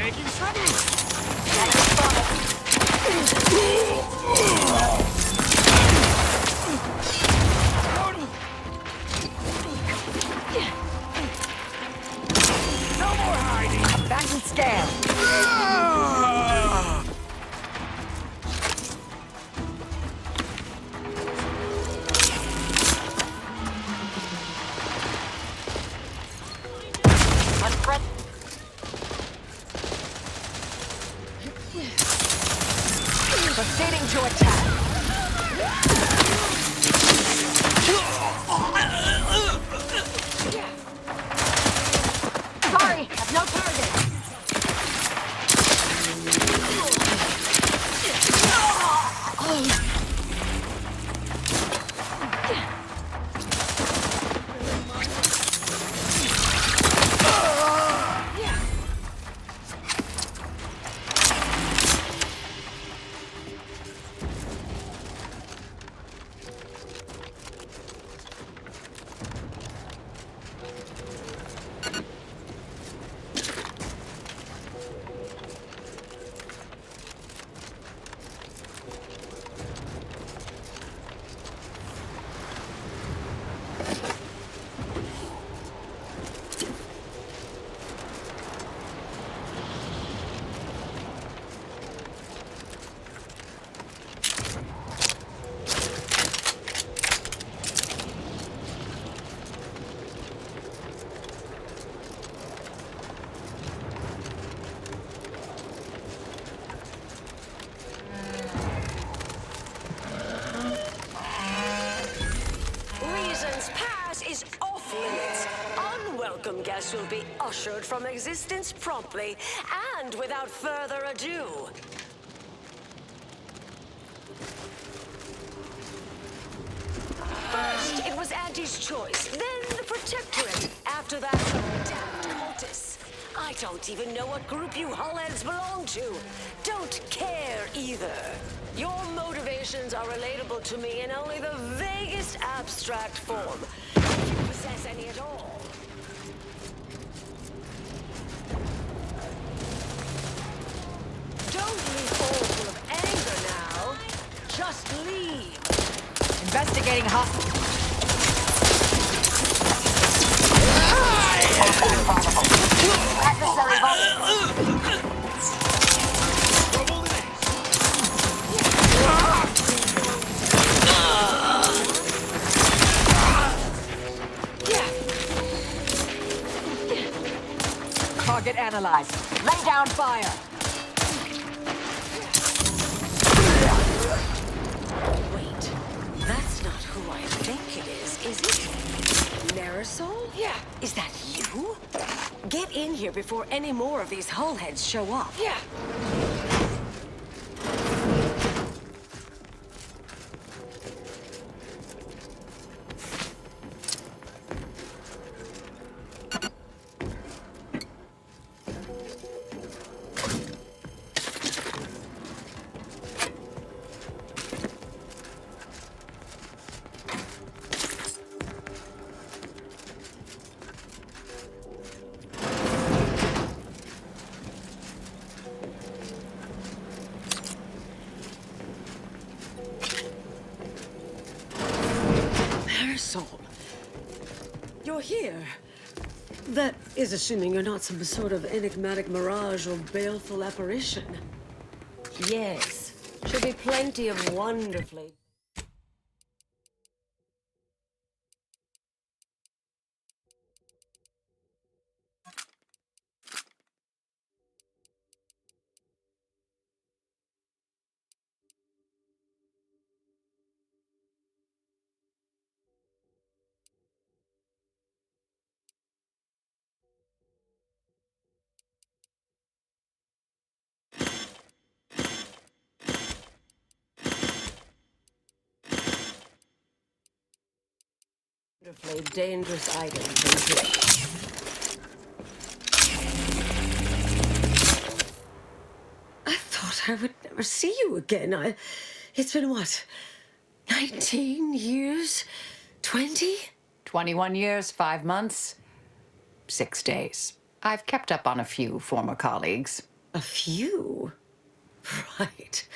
making trouble! No more hiding! Back and scan. Proceeding to attack. Sorry, have no target. Is off limits. Unwelcome guests will be ushered from existence promptly and without further ado. First, it was Auntie's choice, then the Protectorate. After that, some damned cultists. I don't even know what group you hullheads belong to. Don't care either. Your motivations are relatable to me in only the vaguest abstract form. If you possess any at all. Don't leave all full of anger now. Just leave. Investigating hostile. Adversary vulnerable. Target analyzed. Lay down fire. Wait, that's not who I think it is it? Marisol? Yeah. Is that you? Get in here before any more of these hullheads show up. Yeah. You're here. That is assuming you're not some sort of enigmatic mirage or baleful apparition. Yes, should be plenty of wonderfully... wonderfully dangerous items in here. I thought I would never see you again. It's been what? 19 years? 20? 21 years, 5 months, 6 days. I've kept up on a few former colleagues. A few? Right.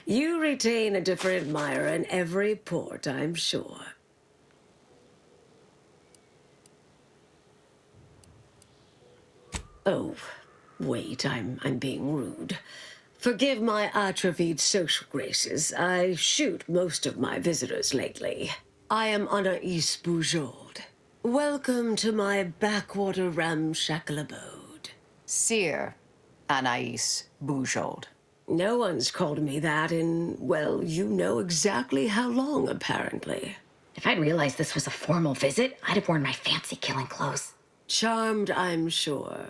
You retain a different admirer in every port, I'm sure. Oh, wait, I'm being rude. Forgive my atrophied social graces. I shoot most of my visitors lately. I am Anaïs Boujold. Welcome to my backwater ramshackle abode. Seer Anaïs Boujold. No one's called me that in, well, you know exactly how long, apparently. If I'd realized this was a formal visit, I'd have worn my fancy killing clothes. Charmed, I'm sure.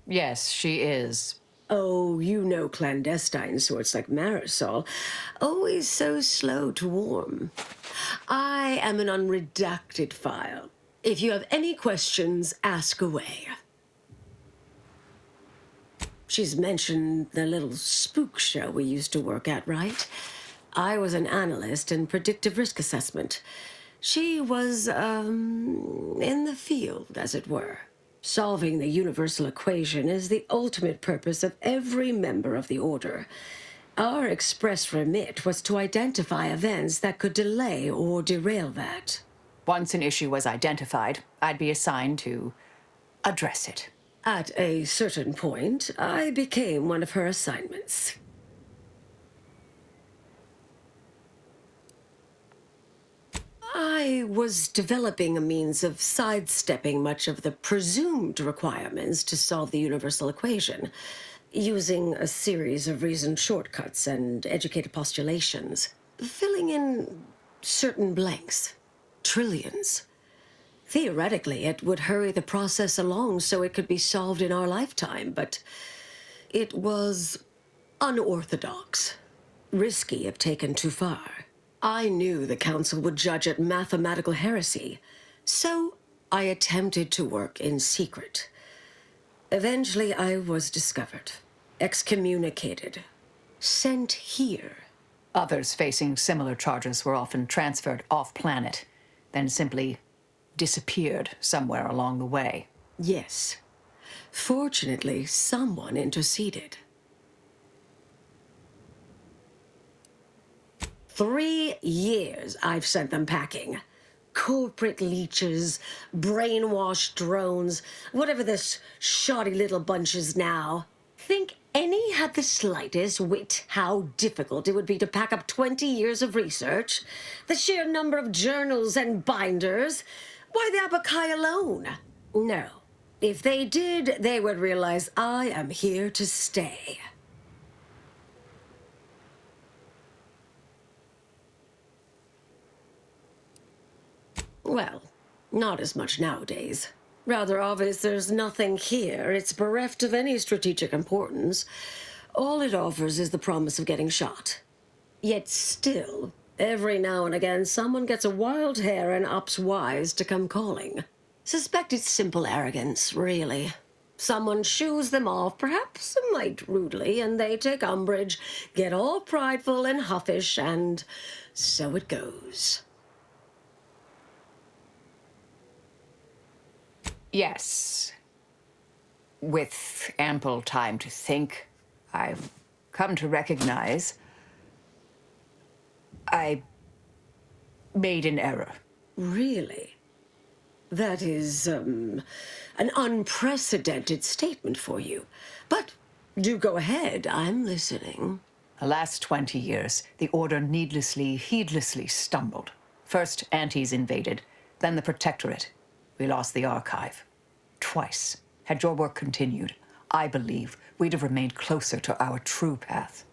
Yes, she is. Oh, you know clandestine sorts like Marisol. Always so slow to warm. I am an unredacted file. If you have any questions, ask away. She's mentioned the little spook show we used to work at, right? I was an analyst in predictive risk assessment. She was, in the field, as it were. Solving the universal equation is the ultimate purpose of every member of the Order. Our express remit was to identify events that could delay or derail that. Once an issue was identified, I'd be assigned to address it. At a certain point, I became one of her assignments. I was developing a means of sidestepping much of the presumed requirements to solve the universal equation, using a series of reasoned shortcuts and educated postulations, filling in certain blanks. Trillions. Theoretically, it would hurry the process along so it could be solved in our lifetime, but it was unorthodox, risky if taken too far. I knew the Council would judge it mathematical heresy, so I attempted to work in secret. Eventually, I was discovered, excommunicated, sent here. Others facing similar charges were often transferred off-planet, then simply disappeared somewhere along the way. Yes. Fortunately, someone interceded. 3 years I've sent them packing. Corporate leeches, brainwashed drones, whatever this shoddy little bunch is now. Think any had the slightest wit how difficult it would be to pack up 20 years of research? The sheer number of journals and binders? Why the Abakai alone? No. If they did, they would realize I am here to stay. Well, not as much nowadays. Rather obvious there's nothing here. It's bereft of any strategic importance. All it offers is the promise of getting shot. Yet still, every now and again, someone gets a wild hair and opts wise to come calling. Suspect it's simple arrogance, really. Someone shoos them off, perhaps a mite rudely, and they take umbrage, get all prideful and huffish, and so it goes. Yes. With ample time to think, I've come to recognize I made an error. Really? That is, an unprecedented statement for you. But do go ahead, I'm listening. The last 20 years, the Order needlessly, heedlessly stumbled. First, Antes invaded, then the Protectorate. We lost the Archive. Twice. Had your work continued, I believe we'd have remained closer to our true path.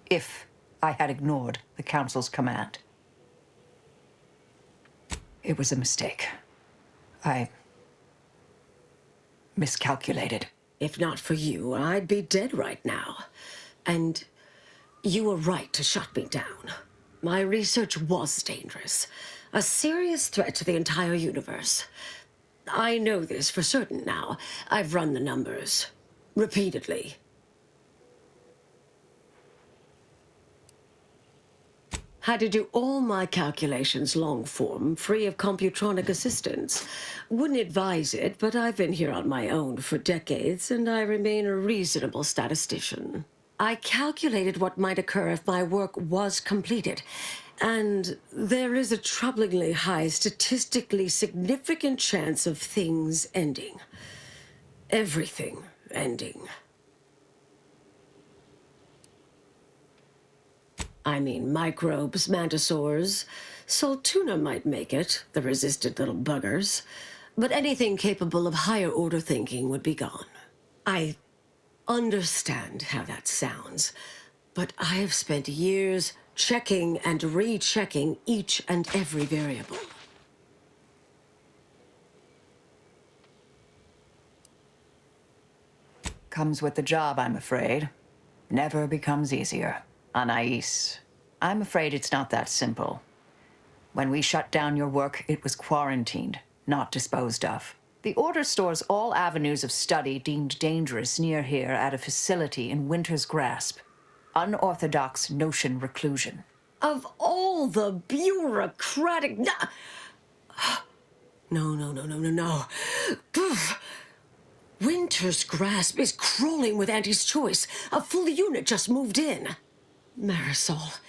If I had ignored the Council's command. It was a mistake. I miscalculated. If not for you, I'd be dead right now. And you were right to shut me down. My research was dangerous. A serious threat to the entire universe. I know this for certain now. I've run the numbers. Repeatedly. Had to do all my calculations long form, free of computronic assistance. Wouldn't advise it, but I've been here on my own for decades, and I remain a reasonable statistician. I calculated what might occur if my work was completed, and there is a troublingly high, statistically significant chance of things ending. Everything ending. I mean, microbes, mantisaurs. Salt tuna might make it, the resistant little buggers. But anything capable of higher order thinking would be gone. I understand how that sounds, but I have spent years checking and rechecking each and every variable. Comes with the job, I'm afraid. Never becomes easier. Anais, I'm afraid it's not that simple. When we shut down your work, it was quarantined, not disposed of. The Order stores all avenues of study deemed dangerous near here at a facility in Winter's Grasp. Unorthodox notion reclusion. Of all the bureaucratic... No. Poof. Winter's Grasp is crawling with Auntie's choice. A full unit just moved in. Marisol,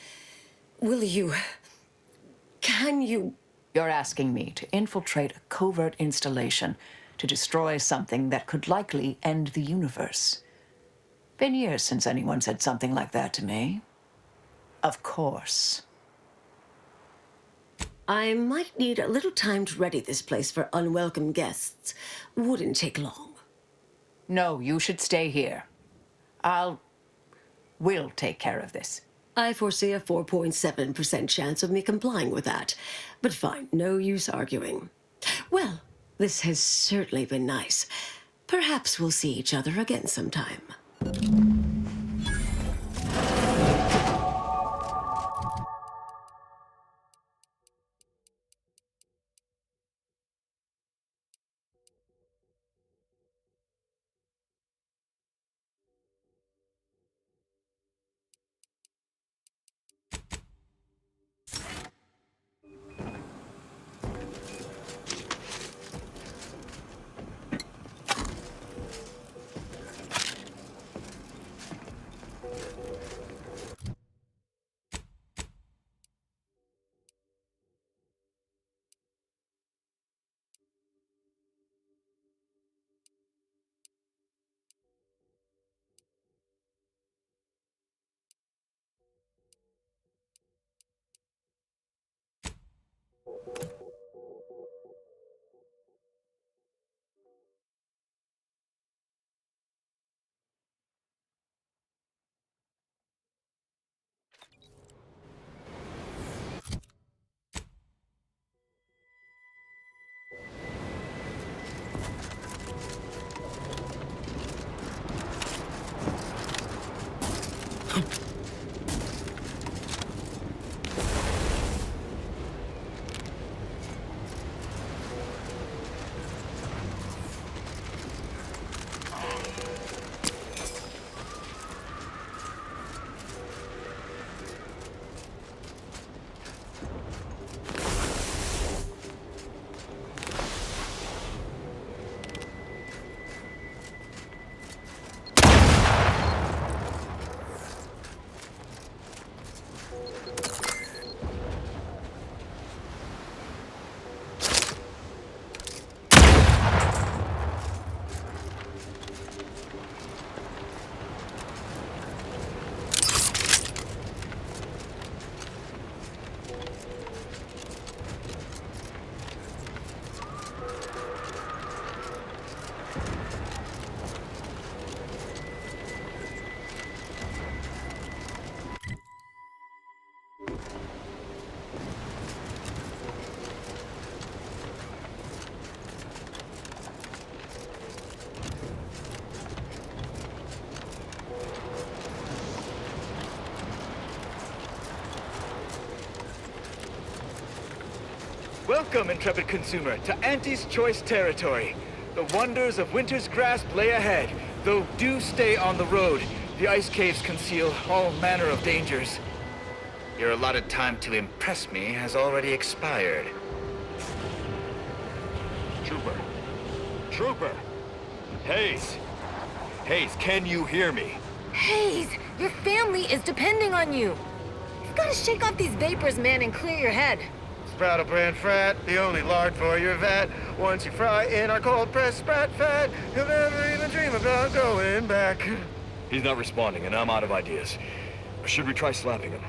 can you... You're asking me to infiltrate a covert installation to destroy something that could likely end the universe. Been years since anyone said something like that to me. Of course. I might need a little time to ready this place for unwelcome guests. Wouldn't take long. No, you should stay here. We'll take care of this. I foresee a 4.7% chance of me complying with that. But fine, no use arguing. Well, this has certainly been nice. Perhaps we'll see each other again sometime. Welcome, intrepid consumer, to Auntie's Choice territory. The wonders of Winter's Grasp lay ahead, though do stay on the road. The ice caves conceal all manner of dangers. Your allotted time to impress me has already expired. Trooper. Trooper! Hayes! Hayes, can you hear me? Hayes, your family is depending on you. You've got to shake off these vapors, man, and clear your head. Sproutle brand frat, the only lard for your vat. Once you fry in our cold pressed sprat fat, you'll never even dream about going back. He's not responding, and I'm out of ideas. Should we try slapping him?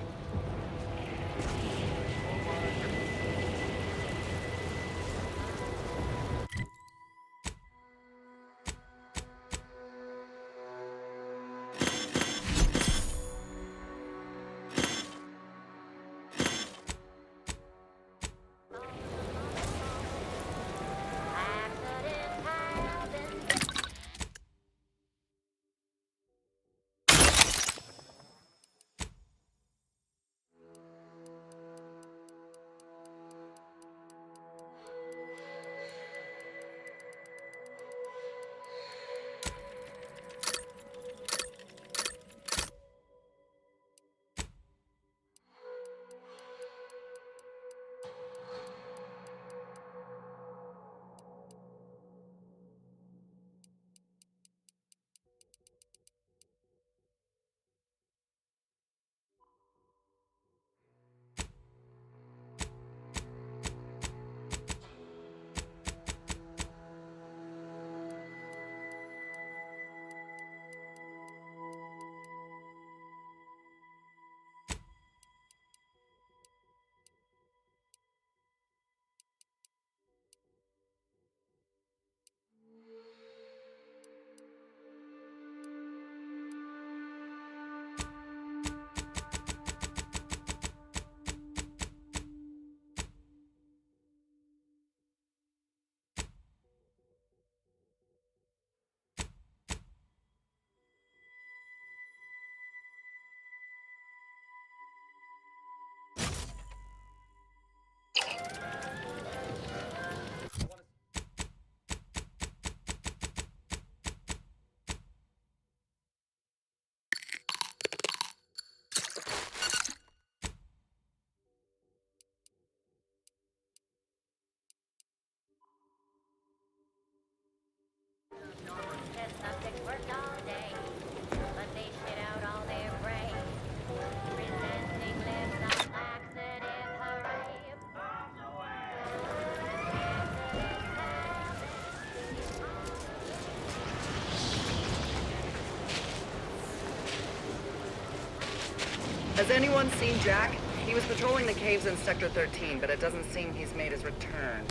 Has anyone seen Jack? He was patrolling the caves in Sector 13, but it doesn't seem he's made his return.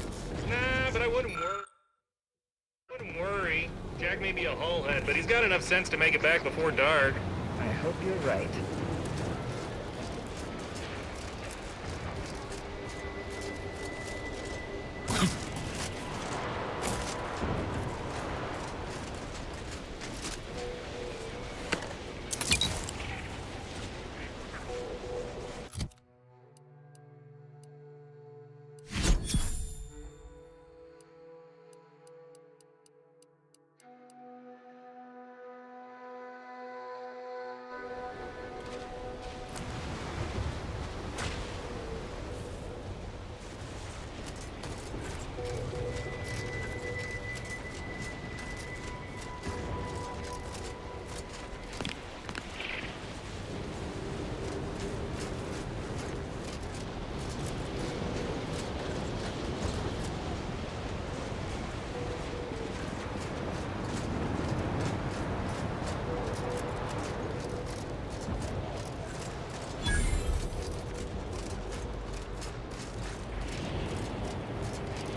Nah, but I wouldn't worry. Jack may be a hullhead, but he's got enough sense to make it back before dark. I hope you're right.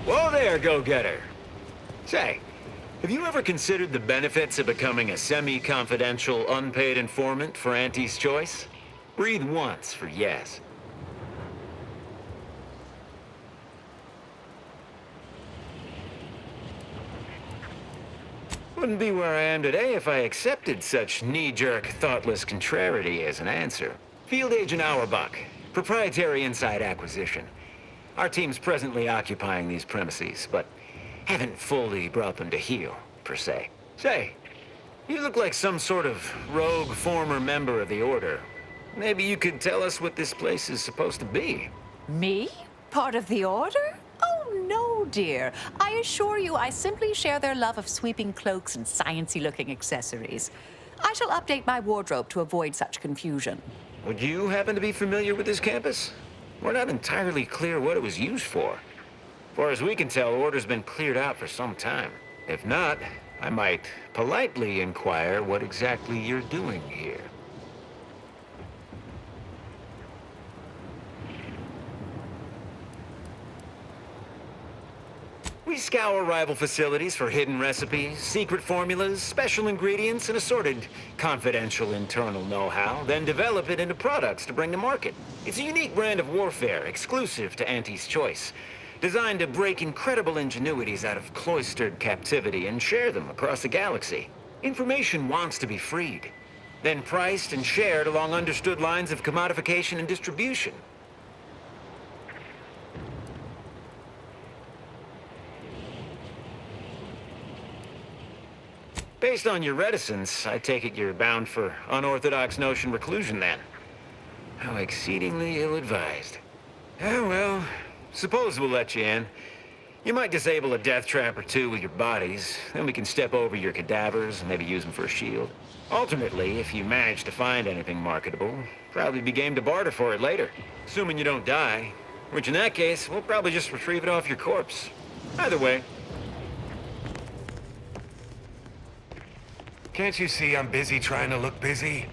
Whoa there, go-getter. Say, have you ever considered the benefits of becoming a semi-confidential, unpaid informant for Auntie's Choice? Breathe once for yes. Wouldn't be where I am today if I accepted such knee-jerk, thoughtless contrariety as an answer. Field Agent Auerbach, proprietary inside acquisition. Our team's presently occupying these premises, but haven't fully brought them to heel, per se. Say, you look like some sort of rogue former member of the Order. Maybe you could tell us what this place is supposed to be. Me? Part of the Order? Oh, no, dear. I assure you, I simply share their love of sweeping cloaks and sciencey-looking accessories. I shall update my wardrobe to avoid such confusion. Would you happen to be familiar with this campus? We're not entirely clear what it was used for. Far as we can tell, Order's been cleared out for some time. If not, I might politely inquire what exactly you're doing here. We scour rival facilities for hidden recipes, secret formulas, special ingredients, and assorted confidential internal know-how, then develop it into products to bring to market. It's a unique brand of warfare, exclusive to Auntie's Choice, designed to break incredible ingenuities out of cloistered captivity and share them across the galaxy. Information wants to be freed, then priced and shared along understood lines of commodification and distribution. Based on your reticence, I take it you're bound for unorthodox notion reclusion then. How exceedingly ill-advised. Oh, well, suppose we'll let you in. You might disable a death trap or two with your bodies, then we can step over your cadavers and maybe use them for a shield. Alternately, if you manage to find anything marketable, probably be game to barter for it later. Assuming you don't die, which in that case, we'll probably just retrieve it off your corpse. Either way. Can't you see I'm busy trying to look busy?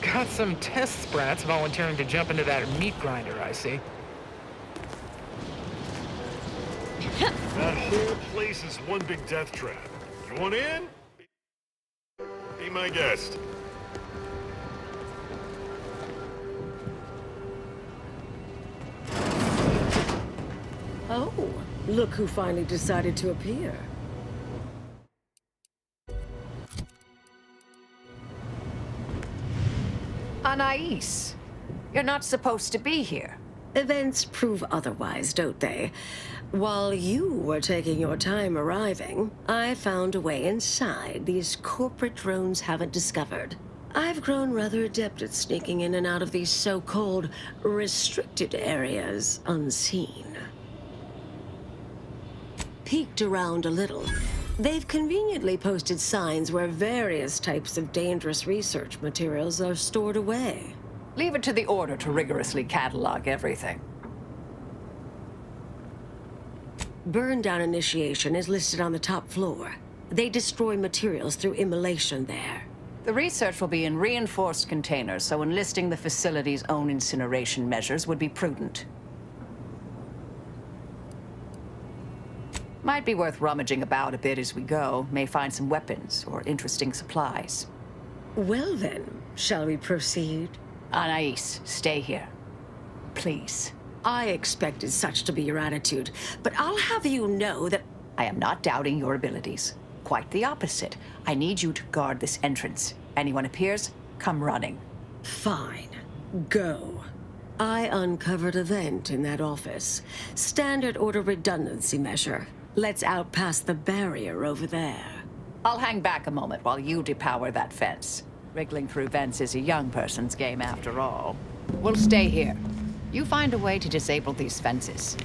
Got some test sprats volunteering to jump into that meat grinder, I see. That whole place is one big death trap. You want in? Be my guest. Oh, look who finally decided to appear. Anais, you're not supposed to be here. Events prove otherwise, don't they? While you were taking your time arriving, I found a way inside these corporate drones haven't discovered. I've grown rather adept at sneaking in and out of these so-called restricted areas unseen. Peeked around a little. They've conveniently posted signs where various types of dangerous research materials are stored away. Leave it to the Order to rigorously catalog everything. Burn-down initiation is listed on the top floor. They destroy materials through immolation there. The research will be in reinforced containers, so enlisting the facility's own incineration measures would be prudent. Might be worth rummaging about a bit as we go. May find some weapons or interesting supplies. Well then, shall we proceed? Anais, stay here. Please. I expected such to be your attitude, but I'll have you know that I am not doubting your abilities. Quite the opposite. I need you to guard this entrance. Anyone appears, come running. Fine. Go. I uncovered a vent in that office. Standard Order redundancy measure. Let's out past the barrier over there. I'll hang back a moment while you depower that fence. Wriggling through vents is a young person's game after all. We'll stay here. You find a way to disable these fences.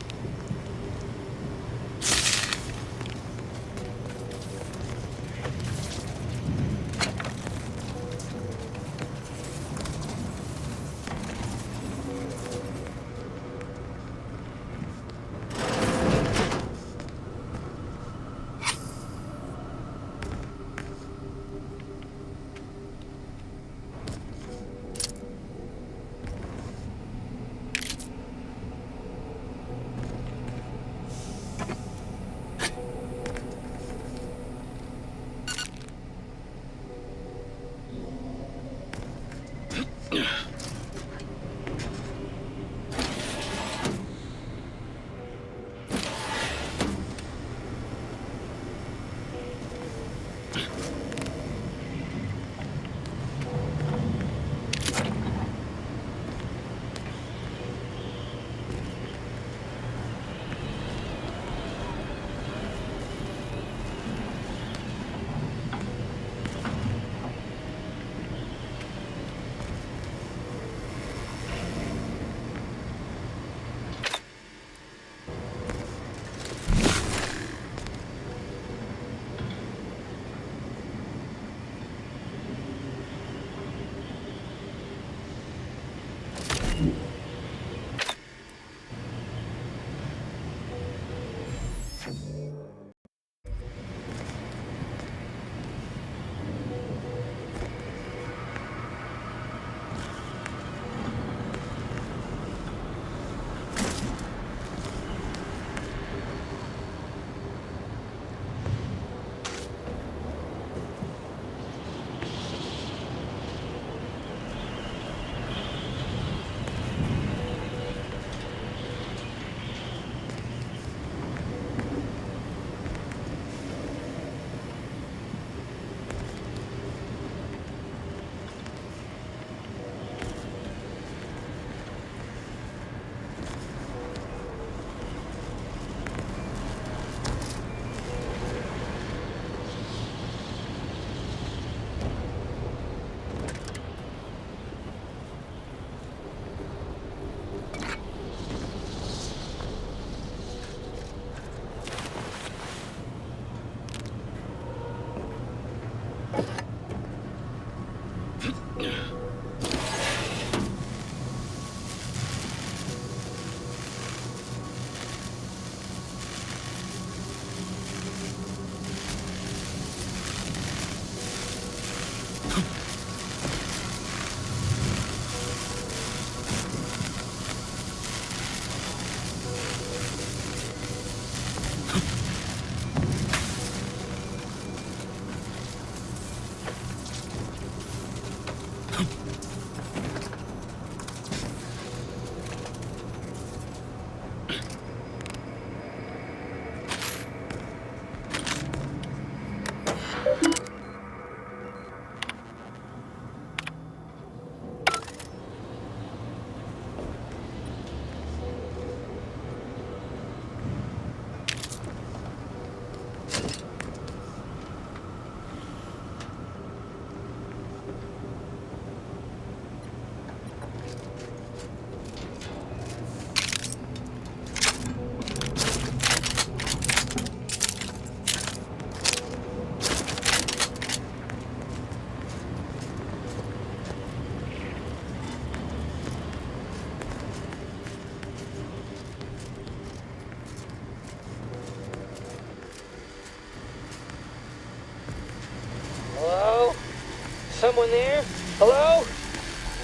Someone there? Hello?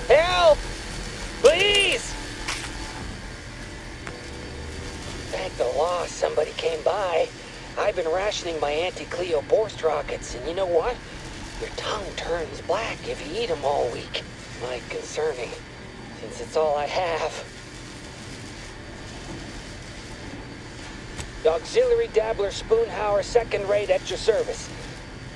Help! Please! Thank the law somebody came by. I've been rationing my anti-Cleo Borst rockets, and you know what? Your tongue turns black if you eat them all week. Might concern me, since it's all I have. Auxiliary Dabbler Spoonhauer, second rate at your service.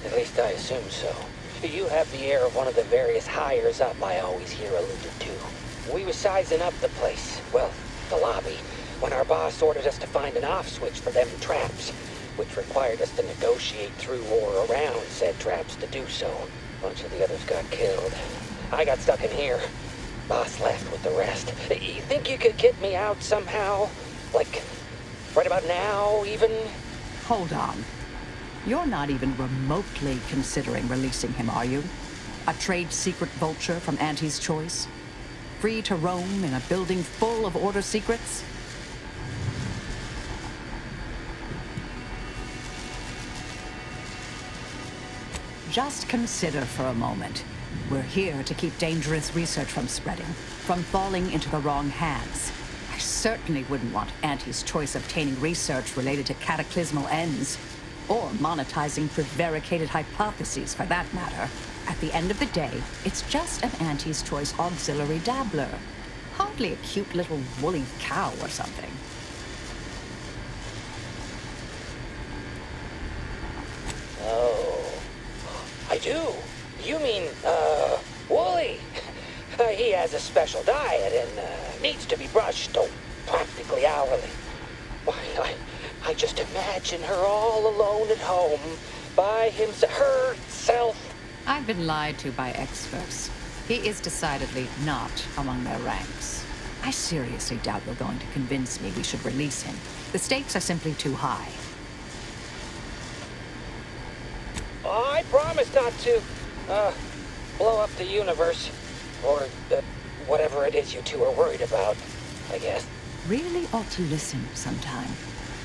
At least I assume so. You have the air of one of the various hires up I always hear alluded to. We were sizing up the place, well, the lobby, when our boss ordered us to find an off switch for them traps, which required us to negotiate through or around said traps to do so. A bunch of the others got killed. I got stuck in here. Boss left with the rest. You think you could get me out somehow? Like, right about now, even? Hold on. You're not even remotely considering releasing him, are you? A trade secret vulture from Auntie's choice? Free to roam in a building full of Order secrets? Just consider for a moment. We're here to keep dangerous research from spreading, from falling into the wrong hands. I certainly wouldn't want Auntie's choice obtaining research related to cataclysmal ends, or monetizing prevaricated hypotheses for that matter. At the end of the day, it's just an Auntie's choice auxiliary dabbler. Hardly a cute little woolly cow or something. Oh, I do. You mean, Wooly. He has a special diet and, needs to be brushed, practically hourly. Why, I just imagine her all alone at home, by herself. I've been lied to by experts. He is decidedly not among their ranks. I seriously doubt you're going to convince me we should release him. The stakes are simply too high. I promise not to, blow up the universe. Or, whatever it is you two are worried about, I guess. Really ought to listen sometime.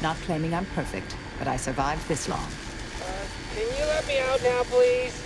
Not claiming I'm perfect, but I survived this long. Can you let me out now, please?